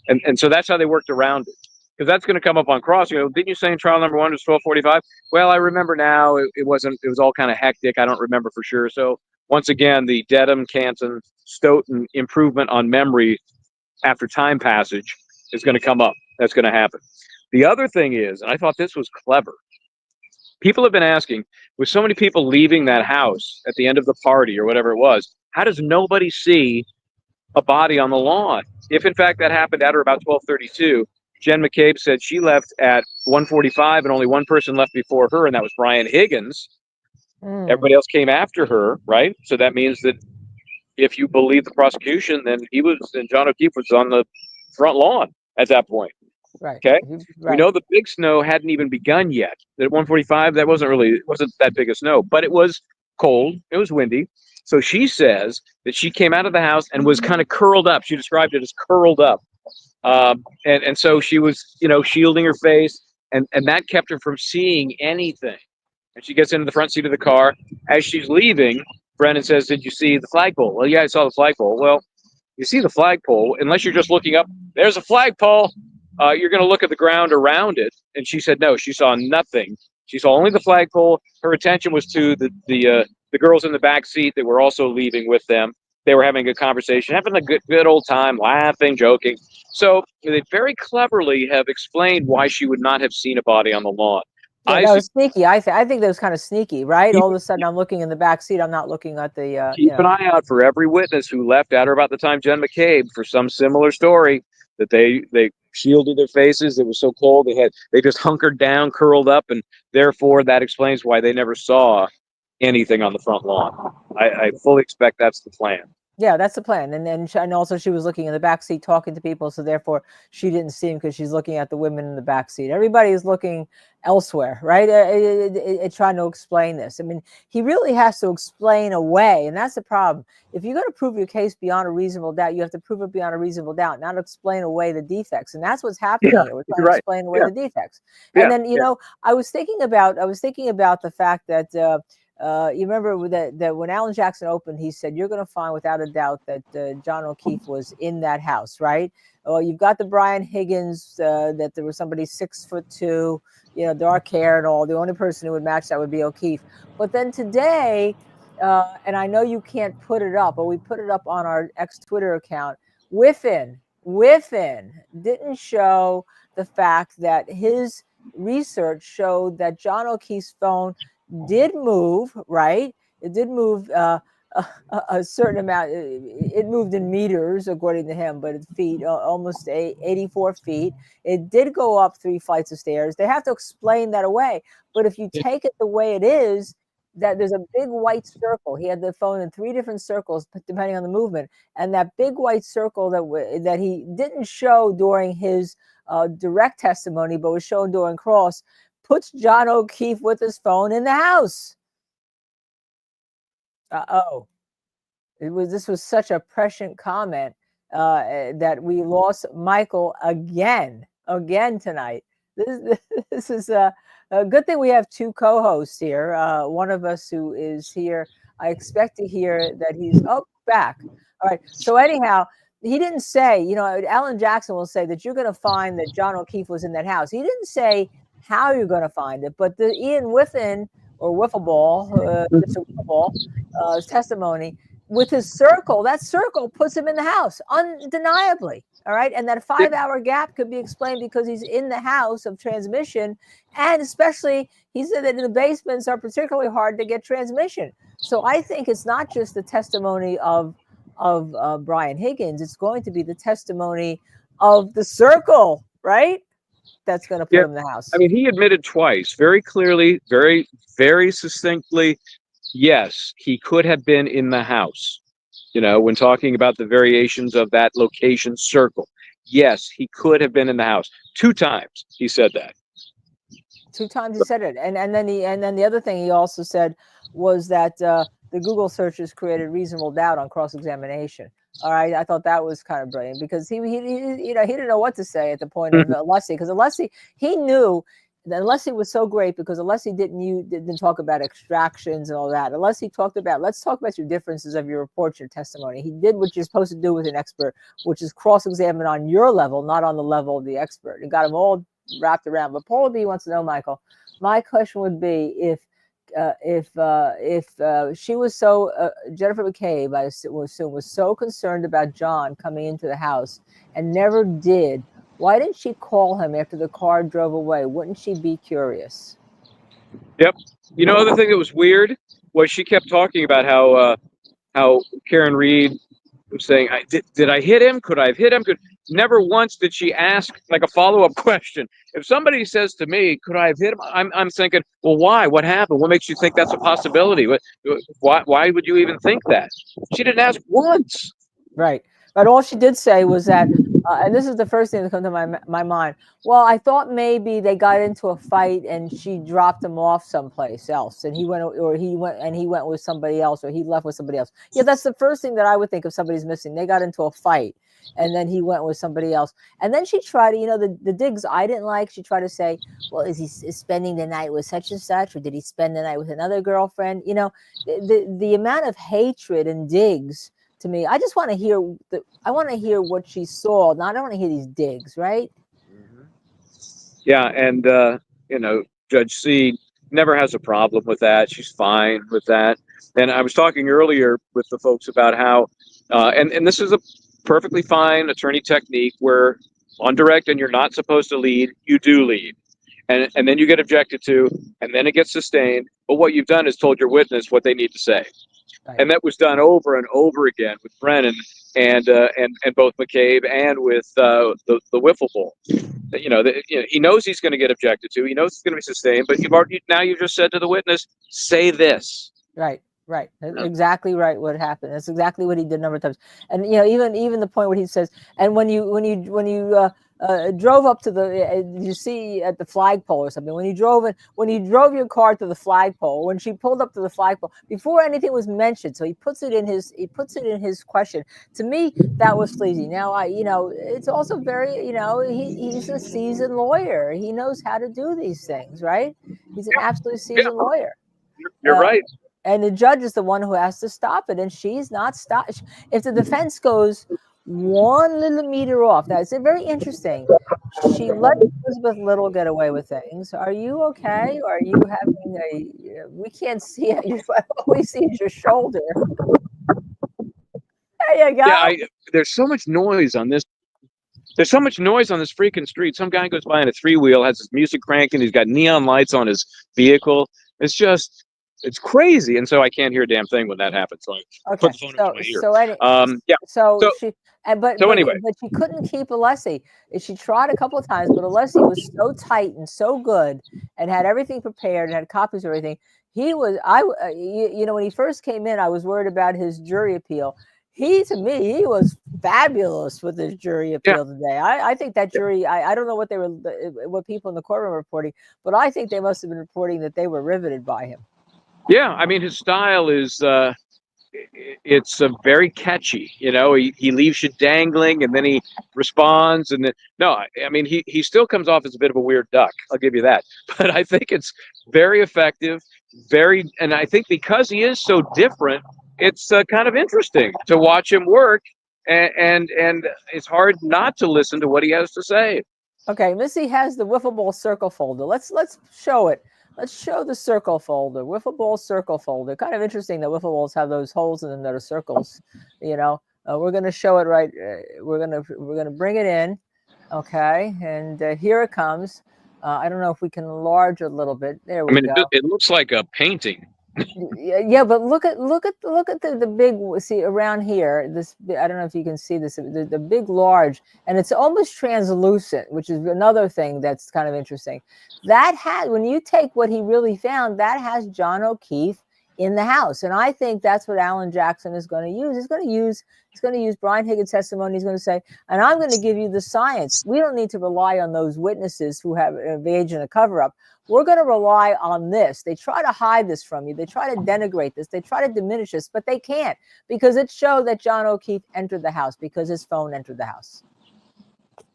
S2: And so that's how they worked around it. Because that's going to come up on cross. Didn't you say in trial number 1 it was 1245? Well, I remember now. It wasn't. It was all kind of hectic. I don't remember for sure. So once again, the Dedham, Canton, Stoughton improvement on memory after time passage is going to come up. That's going to happen. The other thing is, and I thought this was clever, people have been asking, with so many people leaving that house at the end of the party or whatever it was, how does nobody see a body on the lawn? If in fact that happened at or about 1232, Jen McCabe said she left at 1:45 and only one person left before her, and that was Brian Higgins. Everybody else came after her, right? So that means that if you believe the prosecution, then John O'Keefe was on the front lawn at that point.
S4: Right.
S2: Okay.
S4: Right.
S2: We know the big snow hadn't even begun yet. At 1:45, that wasn't that big of snow, but it was cold. It was windy. So she says that she came out of the house and was kind of curled up. She described it as curled up. And so she was, shielding her face, and that kept her from seeing anything. And she gets into the front seat of the car. As she's leaving, Brendan says, did you see the flagpole? Well, yeah, I saw the flagpole. Well, you see the flagpole, unless you're just looking up, there's a flagpole. You're going to look at the ground around it. And she said, no, she saw nothing. She saw only the flagpole. Her attention was to the girls in the back seat that were also leaving with them. They were having a conversation, having a good old time, laughing, joking. So they very cleverly have explained why she would not have seen a body on the lawn.
S4: Yeah, that was sneaky. I think that was kind of sneaky, right? All of a sudden, I'm looking in the back seat. I'm not looking at the.
S2: Keep an eye out for every witness who left at or about the time Jen McCabe for some similar story that they shielded their faces. It was so cold they just hunkered down, curled up, and therefore that explains why they never saw anything on the front lawn. I fully expect that's the plan.
S4: Yeah, that's the plan. And also she was looking in the back seat talking to people, so therefore she didn't see him because she's looking at the women in the back seat. Everybody is looking elsewhere, right? Trying to explain this. I mean, he really has to explain away, and that's the problem. If you're going to prove your case beyond a reasonable doubt, you have to prove it beyond a reasonable doubt, not explain away the defects. And that's what's happening here. We're trying to explain away the defects. And then, you know, I was thinking about the fact that you remember that when Alan Jackson opened, he said, you're going to find without a doubt that John O'Keefe was in that house, right? Well, you've got the Brian Higgins, that there was somebody 6'2", you know, dark hair and all. The only person who would match that would be O'Keefe. But then today, and I know you can't put it up, but we put it up on our Twitter account, Whiffin didn't show the fact that his research showed that John O'Keefe's phone did move, right? It did move a certain amount. It moved in meters, according to him, but feet, almost 84 feet. It did go up 3 flights of stairs. They have to explain that away. But if you take it the way it is, that there's a big white circle. He had the phone in 3 different circles, depending on the movement. And that big white circle that he didn't show during his direct testimony, but was shown during cross, puts John O'Keefe with his phone in the house. This was such a prescient comment that we lost Michael again tonight. This is a good thing we have 2 co-hosts here. One of us who is here, I expect to hear that he's back. All right. So anyhow, he didn't say, you know, Alan Jackson will say that you're going to find that John O'Keefe was in that house. He didn't say how you're going to find it, but the Ian Whiffin or Wiffleball, Mr. Wiffleball, testimony with his circle, that circle puts him in the house undeniably. All right. And that 5-hour gap could be explained because he's in the house of transmission. And especially he said that in the basements are particularly hard to get transmission. So I think it's not just the testimony of Brian Higgins. It's going to be the testimony of the circle, right? That's going to put him in the house.
S2: I mean, he admitted twice, very clearly, very, very succinctly, yes, he could have been in the house. You know, when talking about the variations of that location circle, yes, he could have been in the house. 2 times he said that.
S4: 2 times he said it, and then the other thing he also said was that the Google searches created reasonable doubt on cross-examination. All right, I thought that was kind of brilliant because he you know, he didn't know what to say at the point of Alessi, because Alessi, he knew that Alessi was so great because Alessi didn't talk about extractions and all that. Alessi talked about, let's talk about your differences of your report, your testimony. He did what you're supposed to do with an expert, which is cross-examine on your level, not on the level of the expert. It got him all wrapped around. But Paula B wants to know, Michael, my question would be if she was so Jennifer McCabe, I assume, was so concerned about John coming into the house and never did, why didn't she call him after the car drove away? Wouldn't she be curious?
S2: Yep. You know, other thing that was weird was she kept talking about how Karen Reed was saying, did I hit him? Could I have hit him? Never once did she ask like a follow-up question. If somebody says to me, could I have hit him? I'm thinking, well, why? What happened? What makes you think that's a possibility? Why would you even think that? She didn't ask once.
S4: Right. But all she did say was that, and this is the first thing that comes to my mind. Well, I thought maybe they got into a fight and she dropped him off someplace else, and he went with somebody else, or he left with somebody else. Yeah, that's the first thing that I would think if somebody's missing. They got into a fight, and then he went with somebody else. And then she tried to, you know, the digs I didn't like. She tried to say, well, is he spending the night with such and such, or did he spend the night with another girlfriend? You know, the amount of hatred and digs. To me, I just want to hear what she saw. I don't want to hear these digs, right?
S2: Yeah, and you know, Judge C never has a problem with that. She's fine with that. And I was talking earlier with the folks about how, and this is a perfectly fine attorney technique where on direct and you're not supposed to lead, you do lead. And then you get objected to, and then it gets sustained. But what you've done is told your witness what they need to say. Right. And that was done over and over again with Brennan and both McCabe and with the Wiffleball. You know, he knows he's going to get objected to. He knows it's going to be sustained. But you've just said to the witness, say this.
S4: Right. Right. Exactly right. What happened. That's exactly what he did a number of times. And even the point where he says, and when you drove up to the, you see at the flagpole or something, when you drove your car to the flagpole, when she pulled up to the flagpole, before anything was mentioned, so he puts it in his question. To me, that was sleazy. Now it's also very, he's a seasoned lawyer. He knows how to do these things, right? He's an absolutely
S2: Yeah,
S4: seasoned lawyer.
S2: you're right.
S4: And the judge is the one who has to stop it, and she's not stop. If the defense goes 1 millimeter off, now it's very interesting. She let Elizabeth Little get away with things. Are you okay? Or are you having a? We can't see it. All we see is your shoulder. There you go.
S2: Yeah, there's so much noise on this. There's so much noise on this freaking street. Some guy goes by in a 3-wheel, has his music cranking. He's got neon lights on his vehicle. It's crazy. And so I can't hear a damn thing when that happens. So I put the phone into my ear. Yeah.
S4: So
S2: anyway,
S4: but she couldn't keep Alessi. She tried a couple of times, but Alessi was so tight and so good, and had everything prepared and had copies of everything. When he first came in, I was worried about his jury appeal. To me, he was fabulous with his jury appeal today. I think that jury, I don't know what people in the courtroom were reporting, but I think they must have been reporting that they were riveted by him.
S2: Yeah, I mean, his style is it's very catchy. He leaves you dangling, and then he responds, and then I mean, he still comes off as a bit of a weird duck. I'll give you that, but I think it's very effective, and I think because he is so different, it's kind of interesting to watch him work, and it's hard not to listen to what he has to say.
S4: Okay, Missy has the Wiffleball circle folder. Let's show it. Let's show the circle folder, Wiffleball circle folder. Kind of interesting that Wiffleballs have those holes in them that are circles. We're going to show it right. We're going to bring it in. Okay, and here it comes. I don't know if we can enlarge a little bit. There we go.
S2: It looks like a painting.
S4: Yeah, but look at the big, see around here, this, I don't know if you can see this, the big large, and it's almost translucent, which is another thing that's kind of interesting. That has, when you take what he really found, that has John O'Keefe in the house, and I think that's what Alan Jackson is going to use. He's going to use Brian Higgins' testimony. He's going to say, and I'm going to give you the science. We don't need to rely on those witnesses who have engaged in a cover-up. We're going to rely on this. They try to hide this from you. They try to denigrate this. They try to diminish this, but they can't, because it showed that John O'Keefe entered the house because his phone entered the house.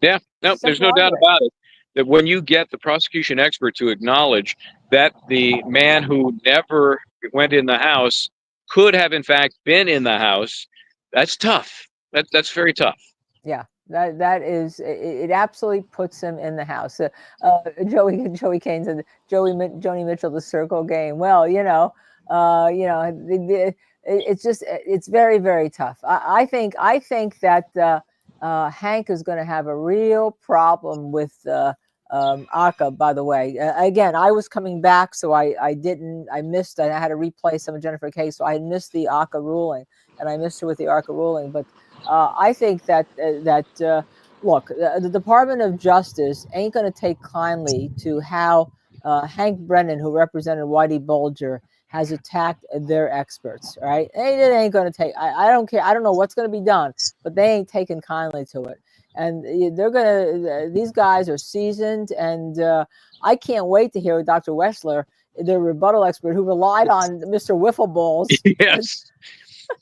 S2: Yeah, no, there's no doubt about it. That when you get the prosecution expert to acknowledge that the man who never went in the house could have in fact been in the house, that's tough. That's very tough.
S4: Yeah. That is, it absolutely puts him in the house. Joey Kane said, Joni Mitchell, the circle game. Well, it's very, very tough. I think that Hank is going to have a real problem with ACA, by the way. Again, I was coming back, so I missed, I had to replay some of Jennifer Case, so I missed the ACA ruling, and I missed her with the ACA ruling, but I think that look, the Department of Justice ain't going to take kindly to how Hank Brennan, who represented Whitey Bulger, has attacked their experts. Right? They ain't going to take. I don't care. I don't know what's going to be done, but they ain't taking kindly to it. And they're going to. These guys are seasoned, and I can't wait to hear Dr. Wessler, the rebuttal expert, who relied on Mr. Wiffleball's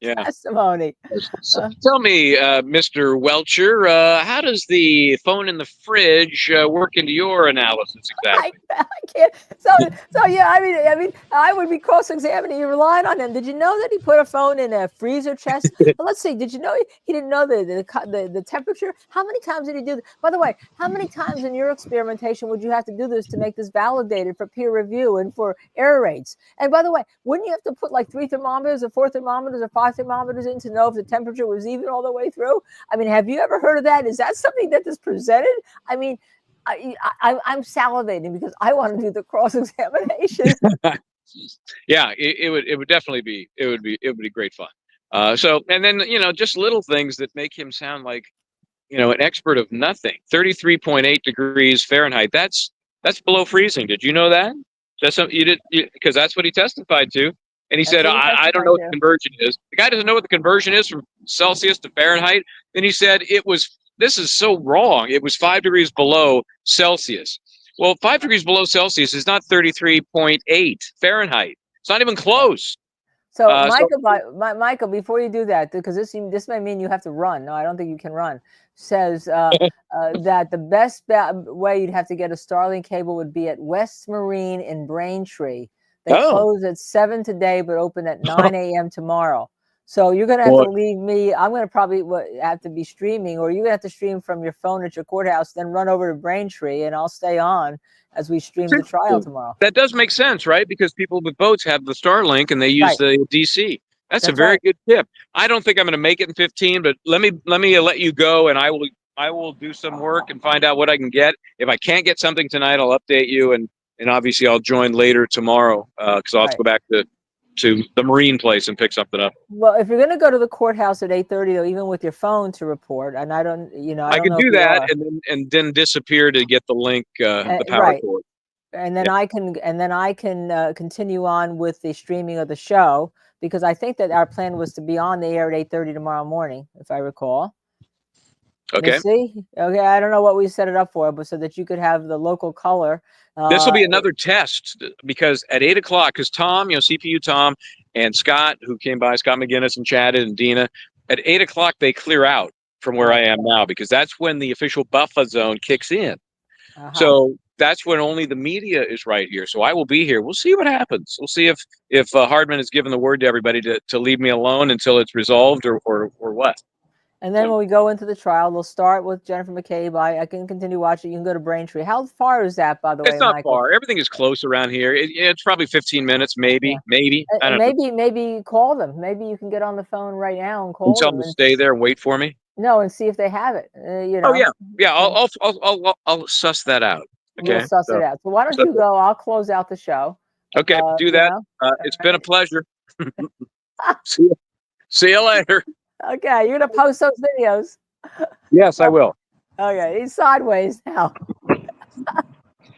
S4: testimony.
S2: So tell me, Mr. Welcher, how does the phone in the fridge work into your analysis exactly?
S4: I can't. So yeah, I mean, I would be cross-examining you, relying on him. Did you know that he put a phone in a freezer chest? Well, let's see. Did you know he didn't know the temperature? How many times did he do that? By the way, how many times in your experimentation would you have to do this to make this validated for peer review and for error rates? And by the way, wouldn't you have to put like 3 thermometers or 4 thermometers or 5 thermometers in to know if the temperature was even all the way through? I mean, have you ever heard of that? Is that something that is presented? I mean, I'm salivating because I want to do the cross-examination.
S2: Yeah, it would definitely be great fun. So, and then just little things that make him sound like an expert of nothing. 33.8 degrees Fahrenheit. That's below freezing. Did you know that? That's something you did, because that's what he testified to. And he
S4: That's
S2: said,
S4: what he
S2: I don't
S4: testified
S2: know what the
S4: to.
S2: conversion is. The guy doesn't know what the conversion is from Celsius to Fahrenheit. Then he said this is so wrong. It was 5 degrees below Celsius. Well, 5 degrees below Celsius is not 33.8 Fahrenheit. It's not even close.
S4: So,
S2: So
S4: Michael, before you do that, because this may mean you have to run. No, I don't think you can run. Says that the best way you'd have to get a Starlink cable would be at West Marine in Braintree. They close at 7 today, but open at 9 a.m. tomorrow. So you're going to have to leave me. I'm going to probably have to be streaming, or you're going to have to stream from your phone at your courthouse, then run over to Braintree, and I'll stay on as we stream the trial tomorrow.
S2: that does make sense, right? Because people with boats have the Starlink and they use the DC. That's a very good tip. I don't think I'm going to make it in 15, but let me let you go, and I will do some work and find out what I can get. If I can't get something tonight, I'll update you, and obviously I'll join later tomorrow because I'll have to go back to the Marine place and pick something up.
S4: Well, if you're going to go to the courthouse at 8:30, though, even with your phone to report, and I don't
S2: can do that and then disappear to get the link, the power cord.
S4: And then I can continue on with the streaming of the show, because I think that our plan was to be on the air at 8:30 tomorrow morning, if I recall.
S2: Okay.
S4: See? Okay, I don't know what we set it up for, but so that you could have the local color.
S2: This will be another test, because at 8 o'clock, because Tom, CPU Tom and Scott, who came by, Scott McGinnis and chatted, and Dina, at 8 o'clock, they clear out from where I am now, because that's when the official buffer zone kicks in. So that's when only the media is right here. So I will be here. We'll see what happens. We'll see if Hardman has given the word to everybody to leave me alone until it's resolved or what.
S4: And then when we go into the trial, we'll start with Jennifer McCabe. I can continue watching. You can go to Braintree. How far is that, by the way?
S2: It's not
S4: Michael?
S2: far. Everything is close around here. It's probably 15 minutes, maybe. I don't know.
S4: Maybe call them. Maybe you can get on the phone right now and call
S2: them. Tell them to stay there and wait for me.
S4: No, and see if they have it.
S2: Oh yeah. I'll suss that out. Okay.
S4: We'll suss it out. So why don't you go? I'll close out the show.
S2: Okay, do that. It's been a pleasure. See you later.
S4: Okay, you're gonna post those videos.
S2: Yes, I will.
S4: Okay, he's sideways now.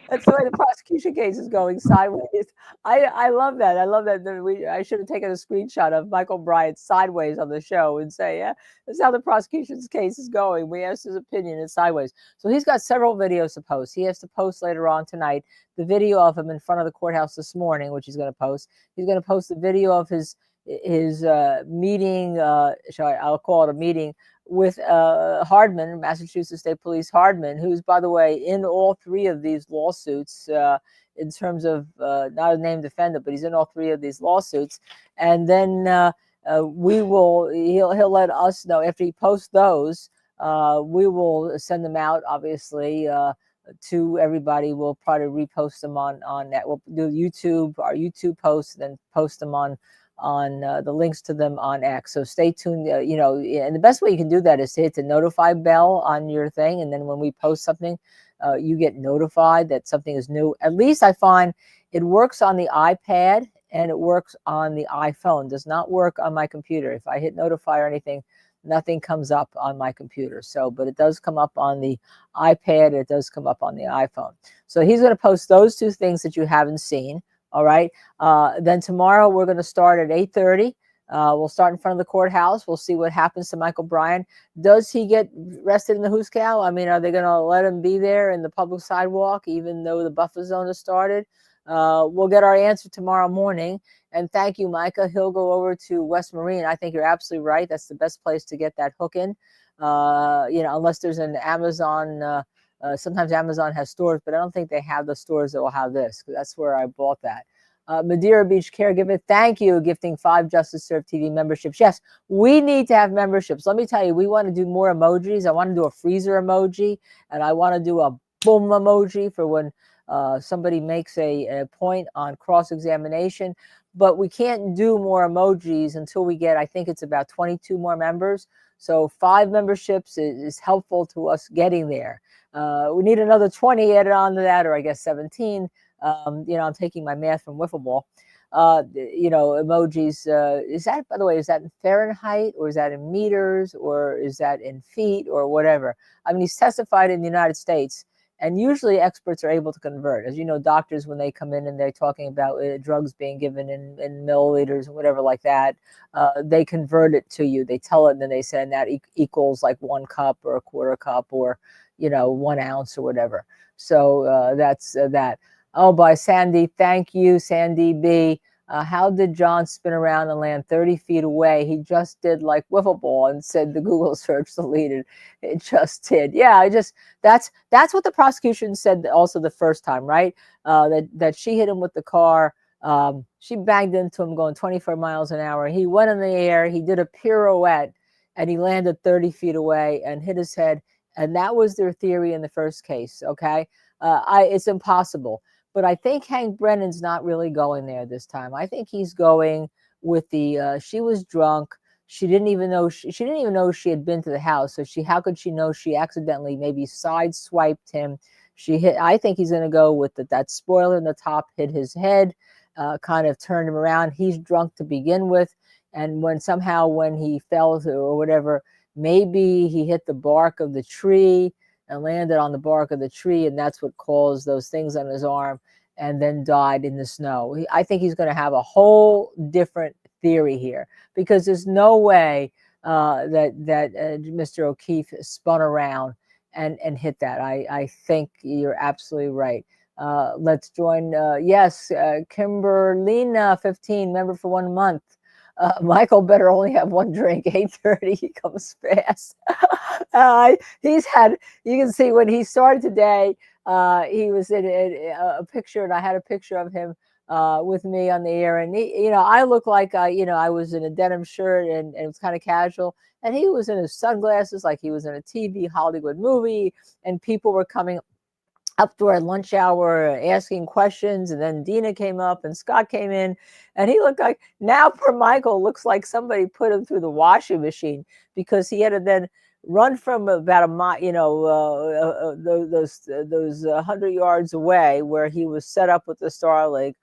S4: That's the way the prosecution case is going, sideways. I love that. I love that. I should have taken a screenshot of Michel Bryant sideways on the show and say, yeah, that's how the prosecution's case is going. We asked his opinion, it's sideways. So he's got several videos to post. He has to post later on tonight the video of him in front of the courthouse this morning, which he's going to post. He's going to post the video of his meeting, I'll call it a meeting, with Hardman, Massachusetts State Police Hardman, who's, by the way, in all three of these lawsuits in terms of not a named defendant, but he's in all three of these lawsuits. And then he'll let us know after he posts those. We will send them out, obviously, to everybody. We'll probably repost them on that. We'll do our YouTube posts, then post them on the links to them on X. So stay tuned. And the best way you can do that is to hit the notify bell on your thing, and then when we post something, you get notified that something is new. At least I find it works on the iPad and it works on the iPhone. Does not work on my computer. If I hit notify or anything, nothing comes up on my computer. So, but it does come up on the iPad. It does come up on the iPhone. So he's going to post those two things that you haven't seen. All right. Then tomorrow we're going to start at 8:30. We'll start in front of the courthouse. We'll see what happens to Michel Bryant. Does he get arrested in the Hooskow? I mean, are they going to let him be there in the public sidewalk, even though the buffer zone has started? We'll get our answer tomorrow morning. And thank you, Micah. He'll go over to West Marine. I think you're absolutely right. That's the best place to get that hook in. Unless there's an Amazon. Sometimes Amazon has stores, but I don't think they have the stores that will have this, because that's where I bought that. Madeira Beach Caregiver, thank you, gifting 5 Justice Serve TV memberships. Yes, we need to have memberships. Let me tell you, we want to do more emojis. I want to do a freezer emoji, and I want to do a boom emoji for when somebody makes a point on cross-examination. But we can't do more emojis until we get, I think it's about 22 more members. So 5 memberships is helpful to us getting there. We need another 20 added on to that, or I guess 17. I'm taking my math from Wiffleball. Emojis. Is that, by the way, is that in Fahrenheit, or is that in meters, or is that in feet, or whatever? I mean, he's testified in the United States. And usually experts are able to convert. As you know, doctors, when they come in and they're talking about drugs being given in milliliters and whatever like that, they convert it to you. They tell it, and then they say that equals like 1 cup or a quarter cup or, 1 ounce or whatever. So that's that. Oh, by Sandy, thank you, Sandy B. How did John spin around and land 30 feet away? He just did like Wiffleball and said the Google search deleted. It just did. Yeah, that's what the prosecution said also the first time, right? That she hit him with the car. She banged into him going 24 miles an hour. He went in the air. He did a pirouette and he landed 30 feet away and hit his head. And that was their theory in the first case. Okay. It's impossible. But I think Hank Brennan's not really going there this time. I think he's going with the she was drunk. She didn't even know she didn't even know she had been to the house. So how could she know she accidentally maybe sideswiped him? I think he's going to go with that spoiler in the top hit his head, kind of turned him around. He's drunk to begin with, and when he fell or whatever, maybe he hit the bark of the tree and landed on the bark of the tree, and that's what caused those things on his arm, and then died in the snow. I think he's going to have a whole different theory here, because there's no way that Mr. O'Keefe spun around and hit that. I think you're absolutely right. Let's join. Yes, Kimberlina, 15, member for 1 month. Michael better only have one drink. 8:30, he comes fast. You can see when he started today, he was in a picture, and I had a picture of him with me on the air. And I look like, I was in a denim shirt and it was kind of casual. And he was in his sunglasses like he was in a TV Hollywood movie. And people were coming up to our lunch hour asking questions, and then Dina came up and Scott came in, and he looked like, now poor Michael looks like somebody put him through the washing machine, because he had to then run from about a mile, those 100 yards away where he was set up with the Starlink,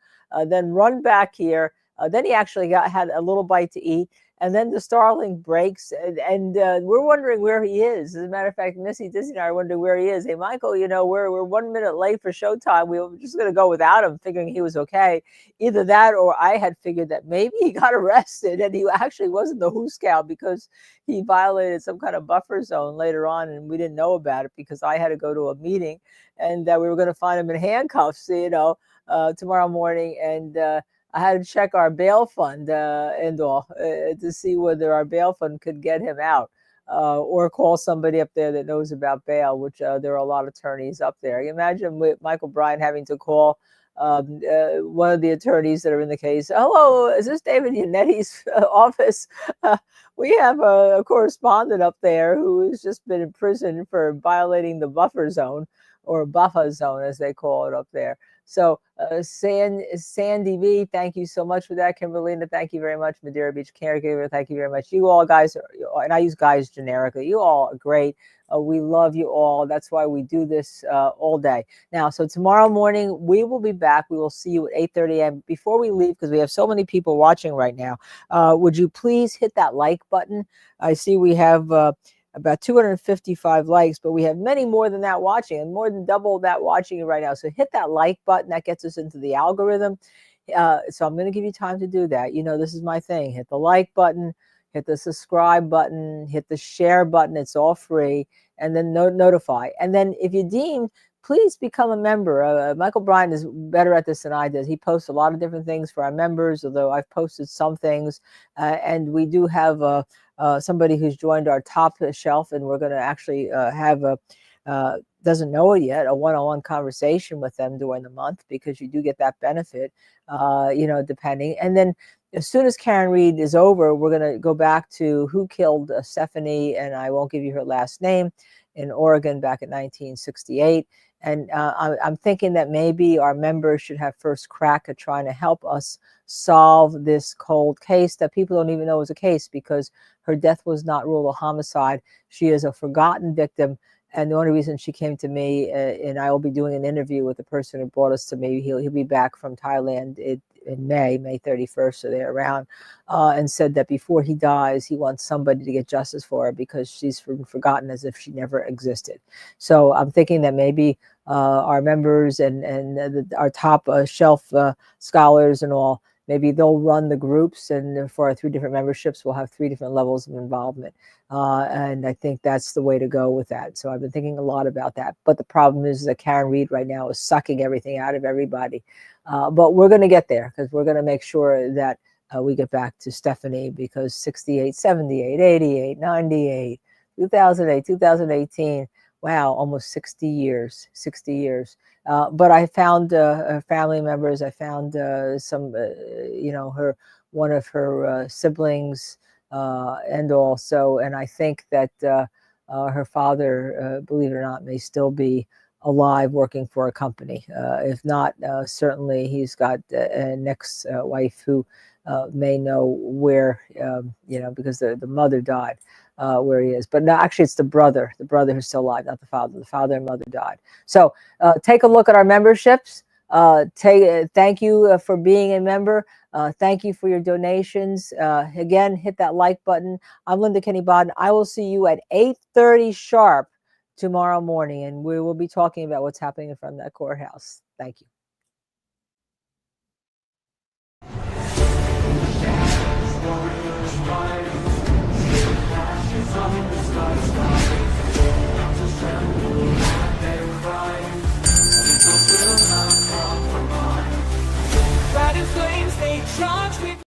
S4: then run back here. Then he actually had a little bite to eat. And then the Starlink breaks, and we're wondering where he is. As a matter of fact, Missy, Disney, and I are wondering where he is. Hey, Michael, we're 1 minute late for showtime. We were just going to go without him, figuring he was okay. Either that, or I had figured that maybe he got arrested and he actually wasn't the Who Scout because he violated some kind of buffer zone later on, and we didn't know about it because I had to go to a meeting, and we were going to find him in handcuffs, tomorrow morning, and I had to check our bail fund and all to see whether our bail fund could get him out, or call somebody up there that knows about bail, which there are a lot of attorneys up there. You imagine with Michael Bryant having to call one of the attorneys that are in the case. Hello, is this David Yanetti's office? We have a correspondent up there who has just been in prison for violating the buffer zone, or buffer zone as they call it up there. So Sandy V, thank you so much for that. Kimberlina, thank you very much. Madeira Beach Caregiver, thank you very much. You all guys, and I use guys generically, you all are great. We love you all. That's why we do this all day. Now, so tomorrow morning, we will be back. We will see you at 8:30 a.m. Before we leave, because we have so many people watching right now, would you please hit that like button? I see we have about 255 likes, but we have many more than that watching, and more than double that watching right now. So hit that like button. That gets us into the algorithm. So I'm going to give you time to do that. This is my thing. Hit the like button, hit the subscribe button, hit the share button. It's all free. And then notify. And then if you deem, please become a member. Michael Bryant is better at this than I did. He posts a lot of different things for our members, although I've posted some things. And we do have somebody who's joined our top shelf, and we're going to actually have doesn't know it yet, a one-on-one conversation with them during the month, because you do get that benefit, depending. And then as soon as Karen Reed is over, we're going to go back to who killed Stephanie, and I won't give you her last name, in Oregon back in 1968. And I'm thinking that maybe our members should have first crack at trying to help us solve this cold case that people don't even know is a case, because her death was not ruled a homicide. She is a forgotten victim. And the only reason she came to me, and I will be doing an interview with the person who brought us to me. He'll be back from Thailand in May 31st, so they're around, and said that before he dies, he wants somebody to get justice for her because she's forgotten as if she never existed. So I'm thinking that maybe our members and our top shelf scholars and all. Maybe they'll run the groups, and for our 3 different memberships, we'll have 3 different levels of involvement. And I think that's the way to go with that. So I've been thinking a lot about that. But the problem is that Karen Reed right now is sucking everything out of everybody. But we're going to get there, because we're going to make sure that we get back to Stephanie, because 68, 78, 88, 98, 2008, 2018, wow, almost 60 years, 60 years. But I found family members. I found some, one of her siblings, and also, and I think that her father, believe it or not, may still be alive working for a company. If not, certainly he's got an ex-wife who may know where, because the mother died. Where he is, but no, actually it's the brother who's still alive, not the father. The father and mother died. So take a look at our memberships. Thank you for being a member. Thank you for your donations. Again, hit that like button. I'm Linda Kenny Bodden. I will see you at 8:30 sharp tomorrow morning, and we will be talking about what's happening in front of that courthouse. Thank you.
S3: Riding flames, they charge with